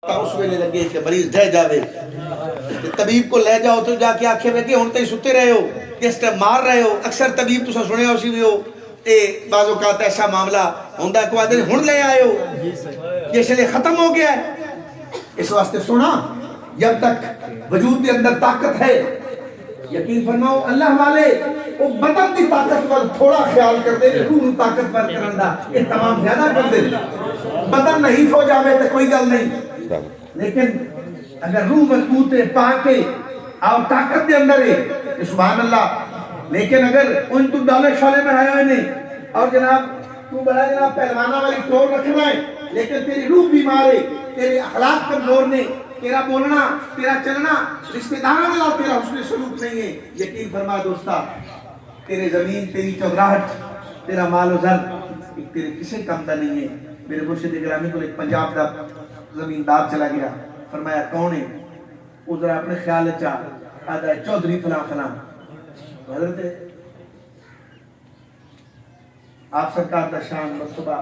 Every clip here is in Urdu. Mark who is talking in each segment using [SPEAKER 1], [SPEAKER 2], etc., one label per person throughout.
[SPEAKER 1] اس ویلے لگے کہ مریض ڈہ جاوے طبیب کو لے جاؤ تو جا کے آکھے میں کہ ہن تے ستے رہے ہو کس ٹائم مار رہے ہو اکثر طبیب تو سنے ہو سی ہو اے بعض اوقات ایسا معاملہ ہوندا ہے کہ آدھے ہن لے آئے ہو یہ شلے ختم ہو گیا ہے اس واسطے سنا جب تک وجود کے اندر طاقت ہے یقین فرماؤ اللہ والے وہ بدن کی طاقت پر تھوڑا خیال کر دے روح طاقت پر کرن دا یہ تمام زیادہ کر دے بدن نہیں ہو جاوے تو کوئی گل نہیں لیکن اگر روح مضبوط ہے پاک ہے اور طاقت کے اندر ہے تو سبحان اللہ لیکن اگر ان تو ڈالے شالے میں آئے ہوئے نہیں اور جناب تو بڑا جناب پہلوانا والی ٹور رکھنا ہے لیکن تیری روح بیمار ہے تیرے اخلاق کمزور نے تیرا بولنا تیرا چلنا رشتہ داروں میں تیرا حسن سلوک نہیں ہے یقین فرما دوستا تیرے زمین تیری چوگراہٹ تیرا مال و زر تیرے کسی کم دا نہیں ہے میرے مرشد گرامی کو ایک پنجاب دا زمیندار چلا گیا فرمایا کون ہے وہ ذرا اپنے خیال چاہ آدھا ہے چودھری فلاں فلاں حضرت آپ سرکار دا شان مرتبہ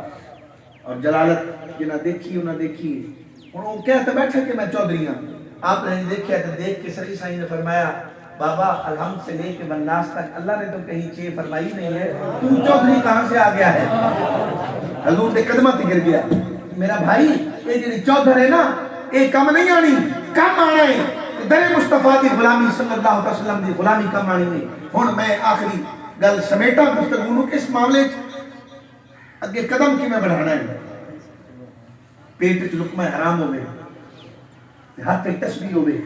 [SPEAKER 1] اور جلالت یہ نہ دیکھی نہ دیکھی انہوں نے کہتا بیٹھا کہ میں چودھری ہوں آپ نے دیکھا تو دیکھ کے سخی سائیں نے فرمایا بابا الحمد سے لے کے بناس تک اللہ نے تو کہیں چیئے فرمائی نہیں ہے تو چودھری کہاں سے آ گیا ہے حضور نے قدمہ تے گر گیا میرا بھائی یہ جنہی چودھر ہے نا یہ کم نہیں آنی کم آنا ہے در مصطفیٰ دی غلامی صلی اللہ علیہ وسلم دی غلامی کم آنی ہے ہون میں آخری گل سمیٹا گفتگونوں کس معاملے اگے قدم کی میں بڑھانا ہے پیٹ لقمہ حرام ہوئے ہاتھ پہ تسبیح ہوئے